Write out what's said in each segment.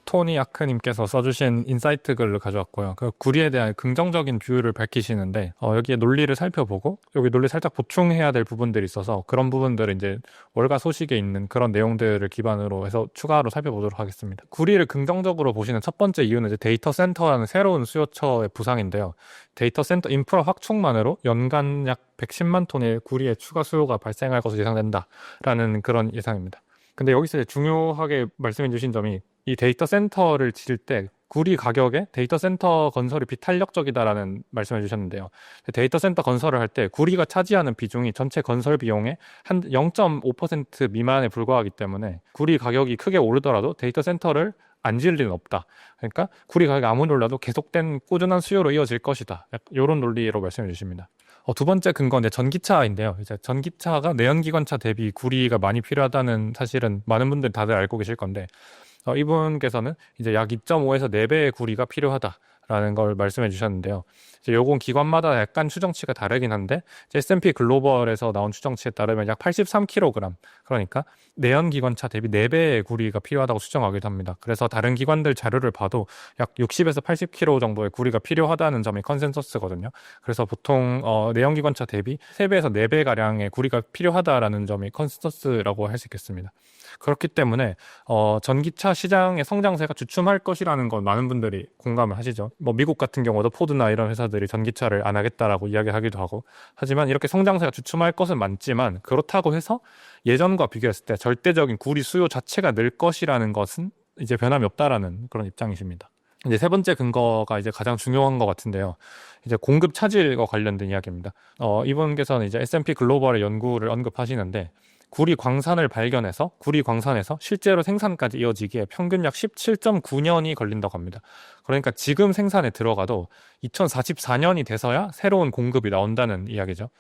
토니 아크님께서 써주신 인사이트 글을 가져왔고요. 그 구리에 대한 긍정적인 뷰를 밝히시는데 여기에 논리를 살펴보고 여기 논리 살짝 보충해야 될 부분들이 있어서 그런 부분들을 이제 월가 소식에 있는 그런 내용들을 기반으로 해서 추가로 살펴보도록 하겠습니다. 구리를 긍정적으로 보시는 첫 번째 이유는 이제 데이터 센터라는 새로운 수요처의 부상인데요. 데이터 센터 인프라 확충만으로 연간 약 110만 톤의 구리의 추가 수요가 발생할 것으로 예상된다라는 그런 예상입니다. 근데 여기서 이제 중요하게 말씀해 주신 점이 이 데이터 센터를 지을 때 구리 가격에 데이터 센터 건설이 비탄력적이다라는 말씀해 주셨는데요. 데이터 센터 건설을 할 때 구리가 차지하는 비중이 전체 건설 비용의 한 0.5% 미만에 불과하기 때문에 구리 가격이 크게 오르더라도 데이터 센터를 안 지을 리는 없다. 그러니까 구리 가격이 아무리 올라도 계속된 꾸준한 수요로 이어질 것이다. 이런 논리로 말씀해 주십니다. 두 번째 근거는 전기차인데요. 이제 전기차가 내연기관차 대비 구리가 많이 필요하다는 사실은 많은 분들이 다들 알고 계실 건데, 이분께서는 이제 약 2.5에서 4배의 구리가 필요하다라는 걸 말씀해 주셨는데요. 이제 요건 기관마다 약간 추정치가 다르긴 한데, S&P 글로벌에서 나온 추정치에 따르면 약 83kg, 그러니까 내연기관차 대비 4배의 구리가 필요하다고 추정하기도 합니다. 그래서 다른 기관들 자료를 봐도 약 60에서 80kg 정도의 구리가 필요하다는 점이 컨센서스거든요. 그래서 보통 내연기관차 대비 3배에서 4배가량의 구리가 필요하다라는 점이 컨센서스라고 할 수 있겠습니다. 그렇기 때문에 전기차 시장의 성장세가 주춤할 것이라는 건 많은 분들이 공감을 하시죠. 뭐 미국 같은 경우도 포드나 이런 회사들이 전기차를 안 하겠다라고 이야기하기도 하고, 하지만 이렇게 성장세가 주춤할 것은 많지만 그렇다고 해서 예전과 비교했을 때 절대적인 구리 수요 자체가 늘 것이라는 것은 이제 변함이 없다라는 그런 입장이십니다. 이제 세 번째 근거가 이제 가장 중요한 것 같은데요. 이제 공급 차질과 관련된 이야기입니다. 이분께서는 이제 S&P 글로벌의 연구를 언급하시는데, 구리 광산을 발견해서 구리 광산에서 실제로 생산까지 이어지기에 평균 약 17.9년이 걸린다고 합니다. 그러니까 지금 생산에 들어가도 2044년이 돼서야 새로운 공급이 나온다는 이야기죠.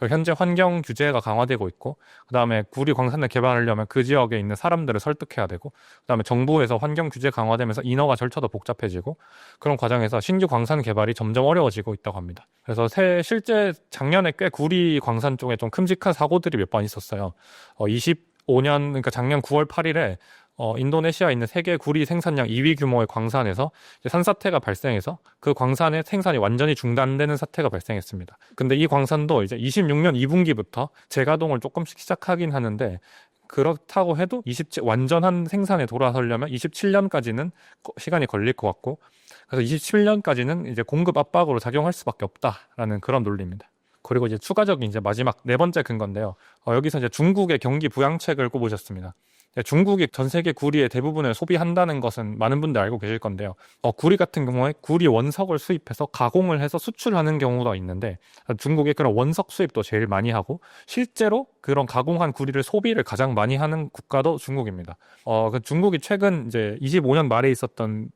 현재 환경 규제가 강화되고 있고, 그 다음에 구리 광산을 개발하려면 그 지역에 있는 사람들을 설득해야 되고, 그 다음에 정부에서 환경 규제 강화되면서 인허가 절차도 복잡해지고, 그런 과정에서 신규 광산 개발이 점점 어려워지고 있다고 합니다. 그래서 실제 작년에 꽤 구리 광산 쪽에 좀 큼직한 사고들이 몇 번 있었어요. 25년, 그러니까 작년 9월 8일에 인도네시아에 있는 세계 구리 생산량 2위 규모의 광산에서 산사태가 발생해서 그 광산의 생산이 완전히 중단되는 사태가 발생했습니다. 근데 이 광산도 이제 26년 2분기부터 재가동을 조금씩 시작하긴 하는데, 그렇다고 해도 완전한 생산에 돌아서려면 27년까지는 시간이 걸릴 것 같고, 그래서 27년까지는 이제 공급 압박으로 작용할 수밖에 없다라는 그런 논리입니다. 그리고 이제 추가적인 이제 마지막 네 번째 근건데요. 여기서 이제 중국의 경기 부양책을 꼽으셨습니다. 중국이 전 세계 구리의 대부분을 소비한다는 것은 많은 분들 알고 계실 건데요. 구리 같은 경우에 구리 원석을 수입해서 가공을 해서 수출하는 경우가 있는데, 중국이 그런 원석 수입도 제일 많이 하고 실제로 그런 가공한 구리를 소비를 가장 많이 하는 국가도 중국입니다. 중국이 최근 이제 25년 말에 있었던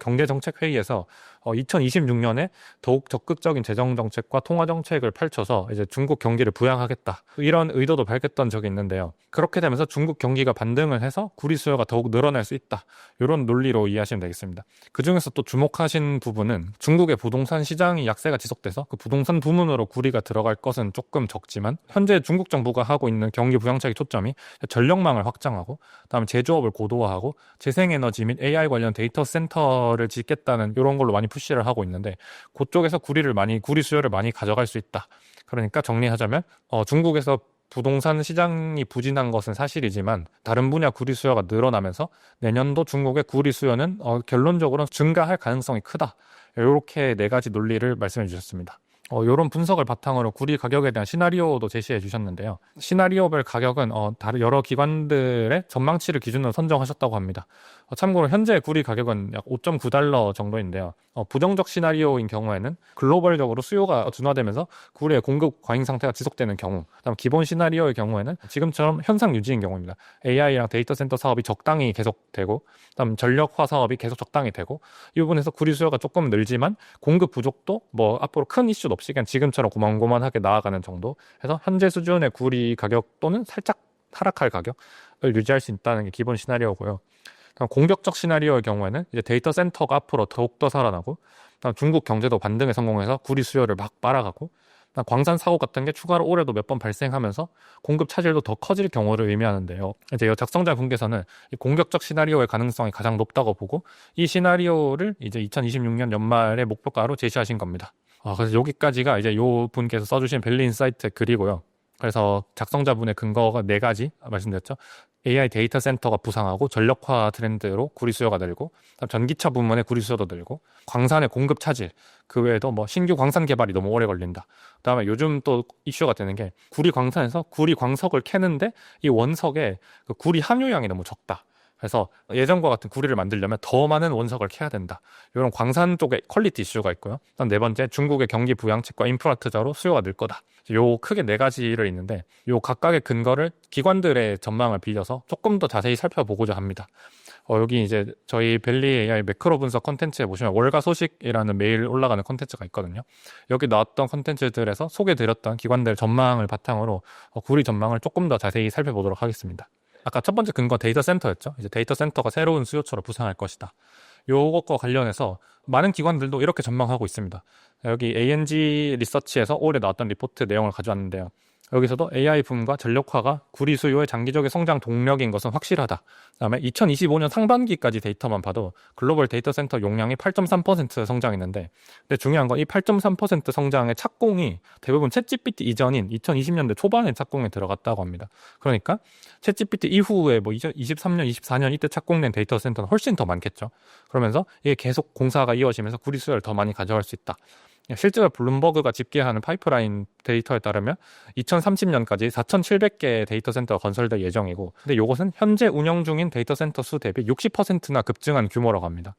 경제정책 회의에서 2026년에 더욱 적극적인 재정정책과 통화정책을 펼쳐서 이제 중국 경기를 부양하겠다, 이런 의도도 밝혔던 적이 있는데요. 그렇게 되면서 중국 경기가 반등을 해서 구리 수요가 더욱 늘어날 수 있다, 이런 논리로 이해하시면 되겠습니다. 그중에서 또 주목하신 부분은 중국의 부동산 시장이 약세가 지속돼서 그 부동산 부문으로 구리가 들어갈 것은 조금 적지만, 현재 중국 정부가 하고 있는 경기 부양책의 초점이 전력망을 확장하고, 그다음에 제조업을 고도화하고 재생에너지 및 AI 관련 데이터 센터를 짓겠다는 이런 걸로 많이 푸시를 하고 있는데, 그쪽에서 구리 수요를 많이 가져갈 수 있다. 그러니까 정리하자면 중국에서 부동산 시장이 부진한 것은 사실이지만 다른 분야 구리 수요가 늘어나면서 내년도 중국의 구리 수요는 결론적으로 증가할 가능성이 크다. 이렇게 네 가지 논리를 말씀해 주셨습니다. 이런 분석을 바탕으로 구리 가격에 대한 시나리오도 제시해 주셨는데요. 시나리오별 가격은 다른 여러 기관들의 전망치를 기준으로 선정하셨다고 합니다. 참고로 현재 구리 가격은 약 5.9달러 정도인데요. 부정적 시나리오인 경우에는 글로벌적으로 수요가 둔화되면서 구리의 공급 과잉 상태가 지속되는 경우, 그다음 기본 시나리오의 경우에는 지금처럼 현상 유지인 경우입니다. AI랑 데이터 센터 사업이 적당히 계속되고, 그다음 전력화 사업이 계속 적당히 되고, 이 부분에서 구리 수요가 조금 늘지만 공급 부족도 뭐 앞으로 큰 이슈도 없이 그냥 지금처럼 고만고만하게 나아가는 정도 해서 현재 수준의 구리 가격 또는 살짝 하락할 가격을 유지할 수 있다는 게 기본 시나리오고요. 공격적 시나리오의 경우에는 이제 데이터 센터가 앞으로 더욱더 살아나고, 중국 경제도 반등에 성공해서 구리 수요를 막 빨아가고, 광산 사고 같은 게 추가로 올해도 몇 번 발생하면서 공급 차질도 더 커질 경우를 의미하는데요. 이제 작성자 분께서는 이 공격적 시나리오의 가능성이 가장 높다고 보고 이 시나리오를 이제 2026년 연말의 목표가로 제시하신 겁니다. 그래서 여기까지가 이제 요 분께서 써주신 벨리 인사이트 글이고요. 그래서 작성자분의 근거가 4가지 말씀드렸죠. AI 데이터 센터가 부상하고 전력화 트렌드로 구리 수요가 늘고, 전기차 부문의 구리 수요도 늘고, 광산의 공급 차질, 그 외에도 뭐 신규 광산 개발이 너무 오래 걸린다. 그다음에 요즘 또 이슈가 되는 게 구리 광산에서 구리 광석을 캐는데 이 원석에 그 구리 함유량이 너무 적다. 그래서 예전과 같은 구리를 만들려면 더 많은 원석을 캐야 된다. 이런 광산 쪽에 퀄리티 이슈가 있고요. 네 번째, 중국의 경기 부양책과 인프라 투자로 수요가 늘 거다. 요 크게 4가지를 있는데 요 각각의 근거를 기관들의 전망을 빌려서 조금 더 자세히 살펴보고자 합니다. 여기 이제 저희 벨리 AI 매크로 분석 콘텐츠에 보시면 월가 소식이라는 매일 올라가는 콘텐츠가 있거든요. 여기 나왔던 콘텐츠들에서 소개드렸던 기관들 전망을 바탕으로 구리 전망을 조금 더 자세히 살펴보도록 하겠습니다. 아까 첫 번째 근거 데이터 센터였죠. 이제 데이터 센터가 새로운 수요처로 부상할 것이다. 요것과 관련해서 많은 기관들도 이렇게 전망하고 있습니다. 여기 ANG 리서치에서 올해 나왔던 리포트 내용을 가져왔는데요. 여기서도 AI 붐과 전력화가 구리 수요의 장기적인 성장 동력인 것은 확실하다. 그다음에 2025년 상반기까지 데이터만 봐도 글로벌 데이터 센터 용량이 8.3% 성장했는데, 근데 중요한 건 이 8.3% 성장의 착공이 대부분 챗GPT 이전인 2020년대 초반에 착공에 들어갔다고 합니다. 그러니까 챗GPT 이후에 뭐 23년, 24년 이때 착공된 데이터 센터는 훨씬 더 많겠죠. 그러면서 이게 계속 공사가 이어지면서 구리 수요를 더 많이 가져갈 수 있다. 실제로 블룸버그가 집계하는 파이프라인 데이터에 따르면 2030년까지 4,700개의 데이터 센터가 건설될 예정이고, 근데 이것은 현재 운영 중인 데이터 센터 수 대비 60%나 급증한 규모라고 합니다.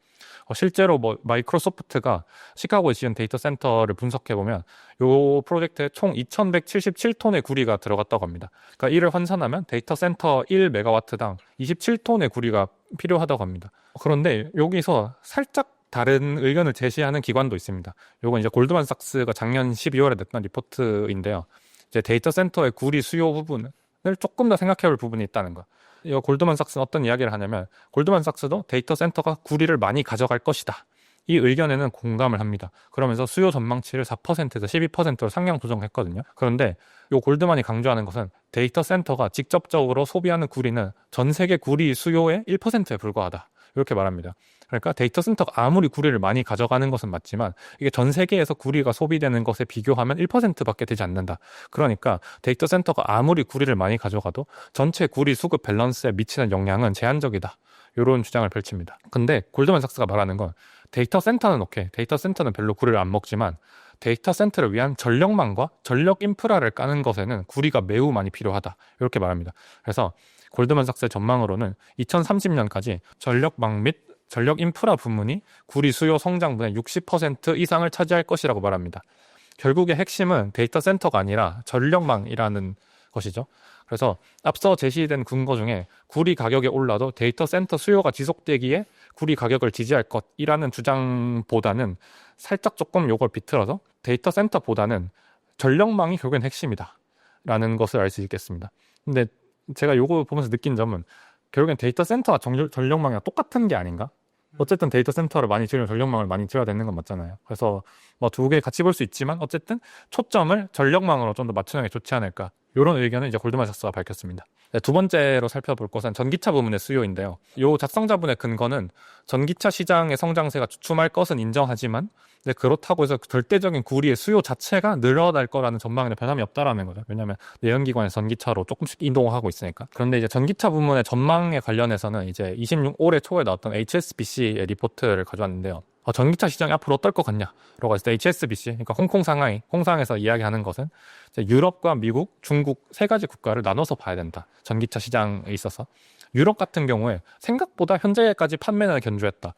실제로 뭐 마이크로소프트가 시카고에 지은 데이터 센터를 분석해보면 이 프로젝트에 총 2,177톤의 구리가 들어갔다고 합니다. 그러니까 이를 환산하면 데이터 센터 1메가와트당 27톤의 구리가 필요하다고 합니다. 그런데 여기서 살짝 다른 의견을 제시하는 기관도 있습니다. 요건 이제 골드만삭스가 작년 12월에 냈던 리포트인데요. 이제 데이터 센터의 구리 수요 부분을 조금 더 생각해 볼 부분이 있다는 거. 이 골드만삭스는 어떤 이야기를 하냐면, 골드만삭스도 데이터 센터가 구리를 많이 가져갈 것이다. 이 의견에는 공감을 합니다. 그러면서 수요 전망치를 4%에서 12%로 상향 조정했거든요. 그런데 이 골드만이 강조하는 것은 데이터 센터가 직접적으로 소비하는 구리는 전 세계 구리 수요의 1%에 불과하다. 이렇게 말합니다. 그러니까 데이터 센터가 아무리 구리를 많이 가져가는 것은 맞지만 이게 전 세계에서 구리가 소비되는 것에 비교하면 1%밖에 되지 않는다. 그러니까 데이터 센터가 아무리 구리를 많이 가져가도 전체 구리 수급 밸런스에 미치는 영향은 제한적이다. 이런 주장을 펼칩니다. 근데 골드만삭스가 말하는 건 데이터 센터는 오케이. 데이터 센터는 별로 구리를 안 먹지만 데이터 센터를 위한 전력망과 전력 인프라를 까는 것에는 구리가 매우 많이 필요하다. 이렇게 말합니다. 그래서 골드만삭스의 전망으로는 2030년까지 전력망 및 전력 인프라 부문이 구리 수요 성장분의 60% 이상을 차지할 것이라고 말합니다. 결국의 핵심은 데이터 센터가 아니라 전력망이라는 것이죠. 그래서 앞서 제시된 근거 중에 구리 가격이 올라도 데이터 센터 수요가 지속되기에 구리 가격을 지지할 것이라는 주장보다는 살짝 조금 요걸 비틀어서 데이터 센터보다는 전력망이 결국엔 핵심이다 라는 것을 알 수 있겠습니다. 근데 제가 요거 보면서 느낀 점은 결국엔 데이터 센터와 전력망이 똑같은 게 아닌가? 어쨌든 데이터 센터를 많이 지으면 전력망을 많이 지어야 되는 건 맞잖아요. 그래서 뭐 두 개 같이 볼 수 있지만 어쨌든 초점을 전력망으로 좀 더 맞추는 게 좋지 않을까. 이런 의견을 이제 골드만삭스가 밝혔습니다. 네, 두 번째로 살펴볼 것은 전기차 부문의 수요인데요. 이 작성자분의 근거는 전기차 시장의 성장세가 주춤할 것은 인정하지만 그렇다고 해서 절대적인 구리의 수요 자체가 늘어날 거라는 전망에는 변함이 없다라는 거죠. 왜냐하면 내연기관의 전기차로 조금씩 이동하고 있으니까. 그런데 이제 전기차 부문의 전망에 관련해서는 이제 올해 초에 나왔던 HSBC의 리포트를 가져왔는데요. 전기차 시장이 앞으로 어떨 것 같냐라고 했을 때 HSBC, 그러니까 홍콩, 상하이, 홍상에서 이야기하는 것은 유럽과 미국, 중국 3가지 국가를 나눠서 봐야 된다. 전기차 시장에 있어서. 유럽 같은 경우에 생각보다 현재까지 판매는 견조했다.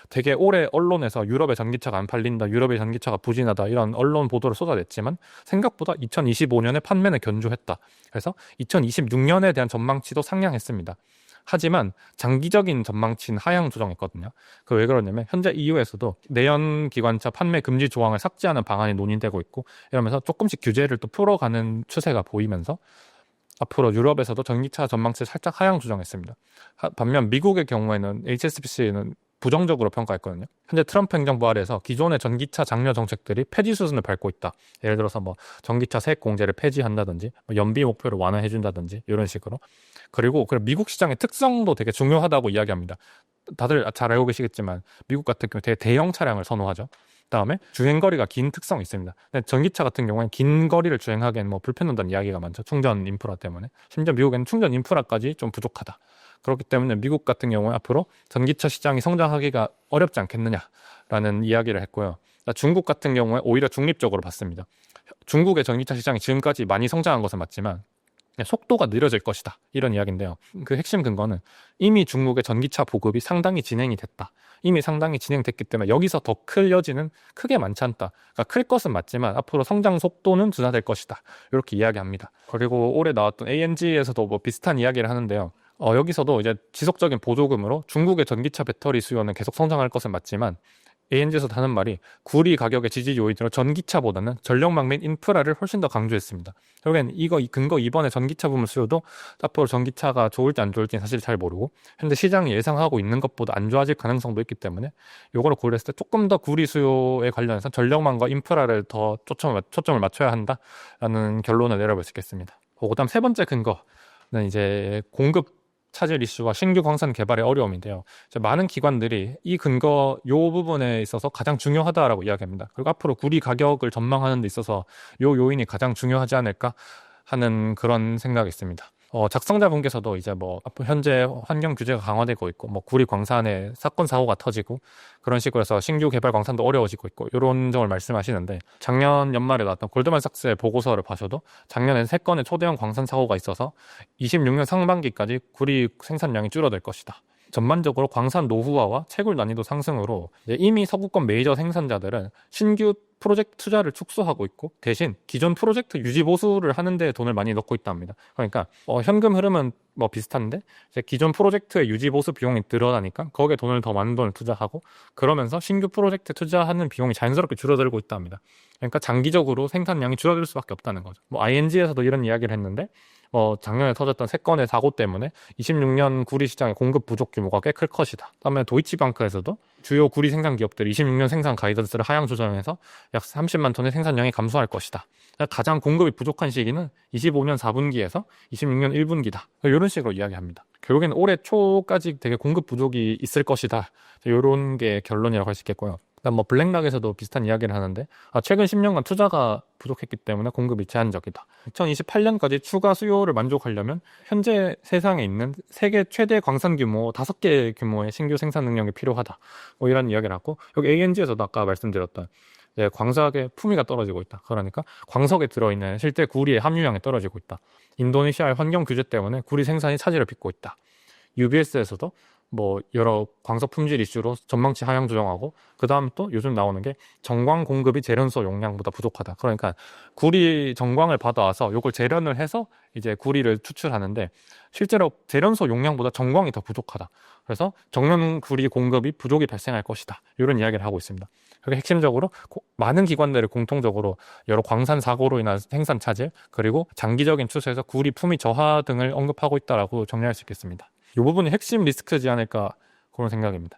되게 오래 언론에서 유럽의 전기차가 안 팔린다, 유럽의 전기차가 부진하다 이런 언론 보도를 쏟아냈지만 생각보다 2025년에 판매는 견조했다. 그래서 2026년에 대한 전망치도 상향했습니다. 하지만 장기적인 전망치는 하향 조정했거든요. 그 왜 그러냐면 현재 EU에서도 내연 기관차 판매 금지 조항을 삭제하는 방안이 논의되고 있고 이러면서 조금씩 규제를 또 풀어가는 추세가 보이면서 앞으로 유럽에서도 전기차 전망치를 살짝 하향 조정했습니다. 반면 미국의 경우에는 HSBC는 부정적으로 평가했거든요. 현재 트럼프 행정부 아래에서 기존의 전기차 장려 정책들이 폐지 수순을 밟고 있다. 예를 들어서 뭐 전기차 세액 공제를 폐지한다든지 뭐 연비 목표를 완화해준다든지 이런 식으로. 그리고 미국 시장의 특성도 되게 중요하다고 이야기합니다. 다들 잘 알고 계시겠지만 미국 같은 경우 되게 대형 차량을 선호하죠. 그다음에 주행거리가 긴 특성이 있습니다. 근데 전기차 같은 경우에는 긴 거리를 주행하기엔 뭐 불편하다는 이야기가 많죠. 충전 인프라 때문에. 심지어 미국에는 충전 인프라까지 좀 부족하다. 그렇기 때문에 미국 같은 경우에 앞으로 전기차 시장이 성장하기가 어렵지 않겠느냐라는 이야기를 했고요. 중국 같은 경우에 오히려 중립적으로 봤습니다. 중국의 전기차 시장이 지금까지 많이 성장한 것은 맞지만 속도가 느려질 것이다. 이런 이야기인데요. 그 핵심 근거는 이미 중국의 전기차 보급이 상당히 진행이 됐다. 이미 상당히 진행됐기 때문에 여기서 더 클 여지는 크게 많지 않다. 그러니까 클 것은 맞지만 앞으로 성장 속도는 둔화될 것이다. 이렇게 이야기합니다. 그리고 올해 나왔던 ANG에서도 뭐 비슷한 이야기를 하는데요. 여기서도 이제 지속적인 보조금으로 중국의 전기차 배터리 수요는 계속 성장할 것은 맞지만 ANG에서 하는 말이 구리 가격의 지지 요인으로 전기차보다는 전력망 및 인프라를 훨씬 더 강조했습니다. 결국엔 이거 근거 2번의 전기차 부문 수요도 앞으로 전기차가 좋을지 안 좋을지는 사실 잘 모르고 현재 시장이 예상하고 있는 것보다 안 좋아질 가능성도 있기 때문에 이거를 고려했을 때 조금 더 구리 수요에 관련해서 전력망과 인프라를 더 초점을 맞춰야 한다라는 결론을 내려볼 수 있겠습니다. 그다음 세 번째 근거는 이제 공급 차질 이슈와 신규 광산 개발의 어려움인데요. 많은 기관들이 이 근거 요 부분에 있어서 가장 중요하다라고 이야기합니다. 그리고 앞으로 구리 가격을 전망하는 데 있어서 요 요인이 가장 중요하지 않을까 하는 그런 생각이 있습니다. 작성자분께서도 이제 뭐 현재 환경 규제가 강화되고 있고 뭐 구리 광산에 사건 사고가 터지고 그런 식으로 해서 신규 개발 광산도 어려워지고 있고 이런 점을 말씀하시는데 작년 연말에 나왔던 골드만삭스의 보고서를 봐셔도 작년엔 3건의 초대형 광산 사고가 있어서 26년 상반기까지 구리 생산량이 줄어들 것이다. 전반적으로 광산 노후화와 채굴 난이도 상승으로 이미 서구권 메이저 생산자들은 신규 프로젝트 투자를 축소하고 있고 대신 기존 프로젝트 유지 보수를 하는 데 돈을 많이 넣고 있답니다. 그러니까 현금 흐름은 뭐 비슷한데 이제 기존 프로젝트의 유지 보수 비용이 늘어나니까 거기에 더 많은 돈을 투자하고 그러면서 신규 프로젝트 투자하는 비용이 자연스럽게 줄어들고 있답니다. 그러니까 장기적으로 생산량이 줄어들 수밖에 없다는 거죠. 뭐 ING에서도 이런 이야기를 했는데 작년에 터졌던 3건의 사고 때문에 26년 구리 시장의 공급 부족 규모가 꽤 클 것이다. 다음에 도이치방크에서도 주요 구리 생산 기업들이 26년 생산 가이던스를 하향 조정해서 약 30만 톤의 생산량이 감소할 것이다. 가장 공급이 부족한 시기는 25년 4분기에서 26년 1분기다. 이런 식으로 이야기합니다. 결국에는 올해 초까지 되게 공급 부족이 있을 것이다. 이런 게 결론이라고 할 수 있겠고요. 뭐 블랙락에서도 비슷한 이야기를 하는데 최근 10년간 투자가 부족했기 때문에 공급이 제한적이다. 2028년까지 추가 수요를 만족하려면 현재 세상에 있는 세계 최대 광산 규모 5개 규모의 신규 생산 능력이 필요하다. 이런 이야기를 하고 여기 ANG에서도 아까 말씀드렸던 광석의 품위가 떨어지고 있다. 그러니까 광석에 들어있는 실제 구리의 함유량이 떨어지고 있다. 인도네시아의 환경 규제 때문에 구리 생산이 차질을 빚고 있다. UBS에서도 뭐 여러 광석 품질 이슈로 전망치 하향 조정하고 그 다음 또 요즘 나오는 게 정광 공급이 재련소 용량보다 부족하다. 그러니까 구리 정광을 받아와서 이걸 재련을 해서 이제 구리를 추출하는데 실제로 재련소 용량보다 정광이 더 부족하다. 그래서 정년 구리 공급이 부족이 발생할 것이다. 이런 이야기를 하고 있습니다. 그게 핵심적으로 많은 기관들이 공통적으로 여러 광산 사고로 인한 생산 차질 그리고 장기적인 추세에서 구리 품위 저하 등을 언급하고 있다라고 정리할 수 있겠습니다. 이 부분이 핵심 리스크지 않을까 그런 생각입니다.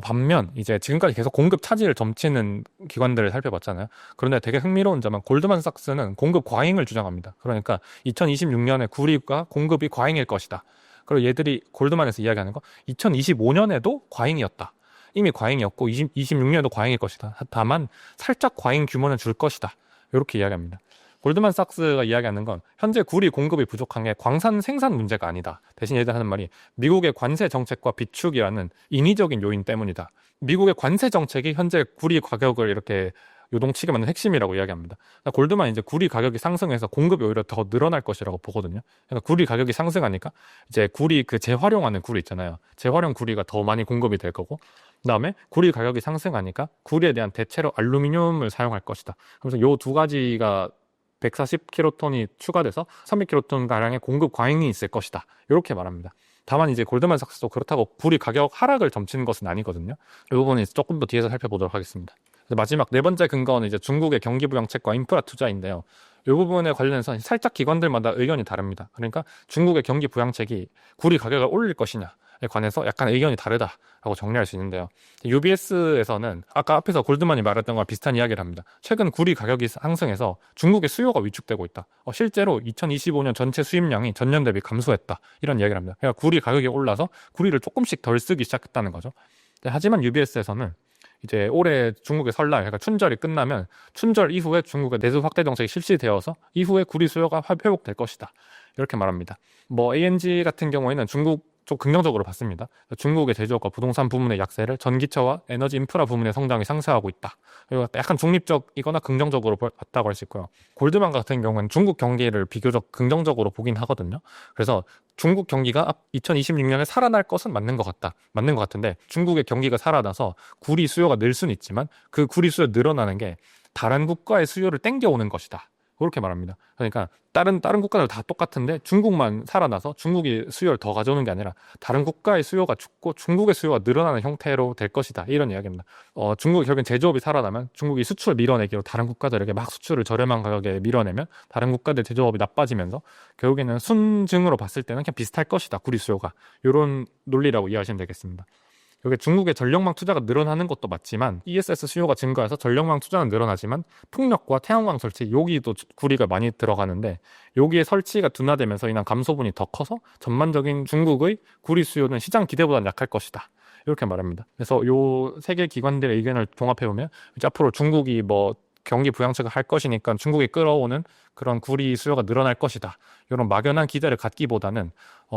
반면 이제 지금까지 계속 공급 차질을 점치는 기관들을 살펴봤잖아요. 그런데 되게 흥미로운 점은 골드만삭스는 공급 과잉을 주장합니다. 그러니까 2026년에 구리가 공급이 과잉일 것이다. 그리고 얘들이 골드만에서 이야기하는 거 2025년에도 과잉이었다. 이미 과잉이었고 26년에도 과잉일 것이다. 다만 살짝 과잉 규모는 줄 것이다. 이렇게 이야기합니다. 골드만삭스가 이야기하는 건 현재 구리 공급이 부족한 게 광산 생산 문제가 아니다. 대신 얘들 하는 말이 미국의 관세 정책과 비축이라는 인위적인 요인 때문이다. 미국의 관세 정책이 현재 구리 가격을 이렇게 요동치게 만든 핵심이라고 이야기합니다. 골드만 이제 구리 가격이 상승해서 공급이 오히려 더 늘어날 것이라고 보거든요. 그러니까 구리 가격이 상승하니까 이제 구리 재활용하는 구리 있잖아요. 재활용 구리가 더 많이 공급이 될 거고 그다음에 구리 가격이 상승하니까 구리에 대한 대체로 알루미늄을 사용할 것이다. 그래서 요 두 가지가 140킬로톤이 추가돼서 300킬로톤 가량의 공급 과잉이 있을 것이다. 이렇게 말합니다. 다만 이제 골드만삭스도 그렇다고 구리 가격 하락을 점치는 것은 아니거든요. 이 부분은 조금 더 뒤에서 살펴보도록 하겠습니다. 마지막 네 번째 근거는 이제 중국의 경기 부양책과 인프라 투자인데요. 이 부분에 관련해서 살짝 기관들마다 의견이 다릅니다. 그러니까 중국의 경기 부양책이 구리 가격을 올릴 것이냐 관해서 약간 의견이 다르다라고 정리할 수 있는데요. UBS에서는 아까 앞에서 골드만이 말했던 거와 비슷한 이야기를 합니다. 최근 구리 가격이 상승해서 중국의 수요가 위축되고 있다. 실제로 2025년 전체 수입량이 전년 대비 감소했다. 이런 이야기를 합니다. 그러니까 구리 가격이 올라서 구리를 조금씩 덜 쓰기 시작했다는 거죠. 하지만 UBS에서는 이제 올해 중국의 설날, 그러니까 춘절이 끝나면 춘절 이후에 중국의 내수 확대 정책이 실시되어서 이후에 구리 수요가 회복될 것이다. 이렇게 말합니다. ANG 같은 경우에는 중국 좀 긍정적으로 봤습니다. 중국의 제조업과 부동산 부문의 약세를 전기차와 에너지 인프라 부문의 성장이 상쇄하고 있다. 그리고 약간 중립적이거나 긍정적으로 봤다고 할 수 있고요. 골드만 같은 경우는 중국 경기를 비교적 긍정적으로 보긴 하거든요. 그래서 중국 경기가 2026년에 살아날 것은 맞는 것 같다. 맞는 것 같은데 중국의 경기가 살아나서 구리 수요가 늘 수는 있지만 그 구리 수요 늘어나는 게 다른 국가의 수요를 땡겨오는 것이다. 그렇게 말합니다. 그러니까 다른 국가들 다 똑같은데 중국만 살아나서 중국이 수요를 더 가져오는 게 아니라 다른 국가의 수요가 죽고 중국의 수요가 늘어나는 형태로 될 것이다. 이런 이야기입니다. 중국이 결국엔 제조업이 살아나면 중국이 수출을 밀어내기로 다른 국가들에게 막 수출을 저렴한 가격에 밀어내면 다른 국가들 제조업이 나빠지면서 결국에는 순증으로 봤을 때는 그냥 비슷할 것이다. 구리 수요가. 이런 논리라고 이해하시면 되겠습니다. 여기 중국의 전력망 투자가 늘어나는 것도 맞지만 ESS 수요가 증가해서 전력망 투자는 늘어나지만 풍력과 태양광 설치 여기도 구리가 많이 들어가는데 여기에 설치가 둔화되면서 인한 감소분이 더 커서 전반적인 중국의 구리 수요는 시장 기대보다는 약할 것이다. 이렇게 말합니다. 그래서 요 세 개 기관들의 의견을 종합해 보면 이제 앞으로 중국이 경기 부양책을 할 것이니까 중국이 끌어오는 그런 구리 수요가 늘어날 것이다. 이런 막연한 기대를 갖기보다는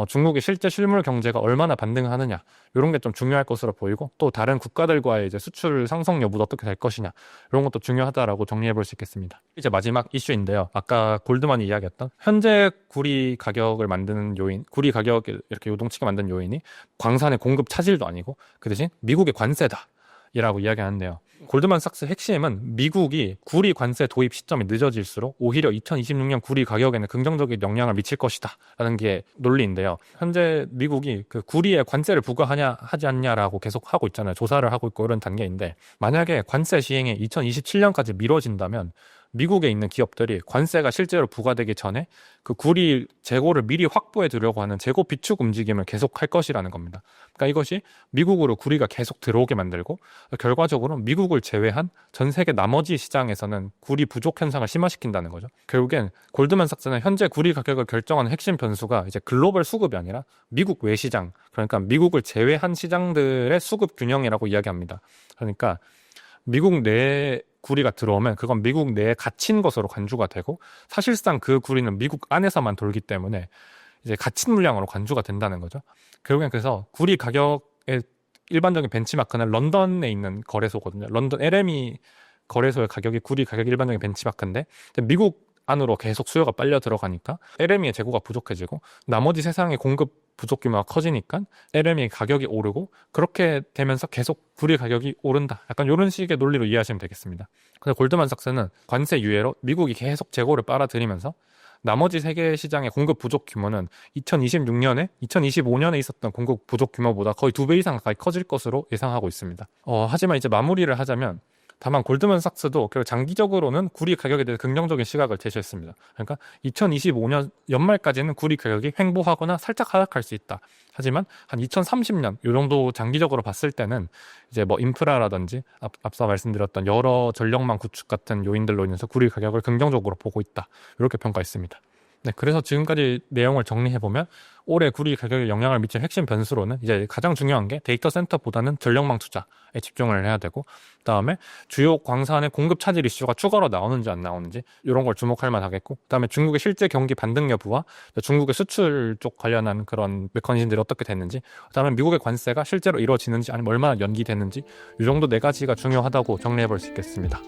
중국의 실제 실물 경제가 얼마나 반등하느냐 이런 게 좀 중요할 것으로 보이고 또 다른 국가들과의 이제 수출 상승 여부도 어떻게 될 것이냐 이런 것도 중요하다라고 정리해 볼 수 있겠습니다. 이제 마지막 이슈인데요. 아까 골드만이 이야기했던 현재 구리 가격을 만드는 요인, 구리 가격을 이렇게 요동치게 만든 요인이 광산의 공급 차질도 아니고 그 대신 미국의 관세다. 이라고 이야기하는데요. 골드만삭스 핵심은 미국이 구리 관세 도입 시점이 늦어질수록 오히려 2026년 구리 가격에는 긍정적인 영향을 미칠 것이다 라는 게 논리인데요. 현재 미국이 그 구리에 관세를 부과하냐 하지 않냐라고 계속 하고 있잖아요. 조사를 하고 있고 이런 단계인데 만약에 관세 시행이 2027년까지 미뤄진다면 미국에 있는 기업들이 관세가 실제로 부과되기 전에 그 구리 재고를 미리 확보해 두려고 하는 재고 비축 움직임을 계속 할 것이라는 겁니다. 그러니까 이것이 미국으로 구리가 계속 들어오게 만들고 결과적으로 미국을 제외한 전 세계 나머지 시장에서는 구리 부족 현상을 심화시킨다는 거죠. 결국엔 골드만삭스는 현재 구리 가격을 결정하는 핵심 변수가 이제 글로벌 수급이 아니라 미국 외 시장, 그러니까 미국을 제외한 시장들의 수급 균형이라고 이야기합니다. 그러니까 미국 내에 구리가 들어오면 그건 미국 내에 갇힌 것으로 간주가 되고 사실상 그 구리는 미국 안에서만 돌기 때문에 이제 갇힌 물량으로 간주가 된다는 거죠. 결국엔 그래서 구리 가격의 일반적인 벤치마크는 런던에 있는 거래소거든요. 런던 LME 거래소의 가격이 구리 가격이 일반적인 벤치마크인데 미국 안으로 계속 수요가 빨려 들어가니까 LME의 재고가 부족해지고 나머지 세상의 공급 부족 규모가 커지니까 LME 가격이 오르고 그렇게 되면서 계속 구리 가격이 오른다. 약간 이런 식의 논리로 이해하시면 되겠습니다. 그래서 골드만삭스는 관세 유예로 미국이 계속 재고를 빨아들이면서 나머지 세계 시장의 공급 부족 규모는 2026년에 2025년에 있었던 공급 부족 규모보다 거의 2배 이상 가까이 커질 것으로 예상하고 있습니다. 하지만 이제 마무리를 하자면 다만 골드만삭스도 장기적으로는 구리 가격에 대해 긍정적인 시각을 제시했습니다. 그러니까 2025년 연말까지는 구리 가격이 횡보하거나 살짝 하락할 수 있다. 하지만 한 2030년 이 정도 장기적으로 봤을 때는 이제 인프라라든지 앞서 말씀드렸던 여러 전력망 구축 같은 요인들로 인해서 구리 가격을 긍정적으로 보고 있다. 이렇게 평가했습니다. 네, 그래서 지금까지 내용을 정리해보면 올해 구리 가격에 영향을 미칠 핵심 변수로는 이제 가장 중요한 게 데이터 센터보다는 전력망 투자에 집중을 해야 되고 그다음에 주요 광산의 공급 차질 이슈가 추가로 나오는지 안 나오는지 이런 걸 주목할 만하겠고 그다음에 중국의 실제 경기 반등 여부와 중국의 수출 쪽 관련한 그런 메커니즘들이 어떻게 됐는지 그다음에 미국의 관세가 실제로 이루어지는지 아니면 얼마나 연기됐는지 이 정도 네 가지가 중요하다고 정리해볼 수 있겠습니다.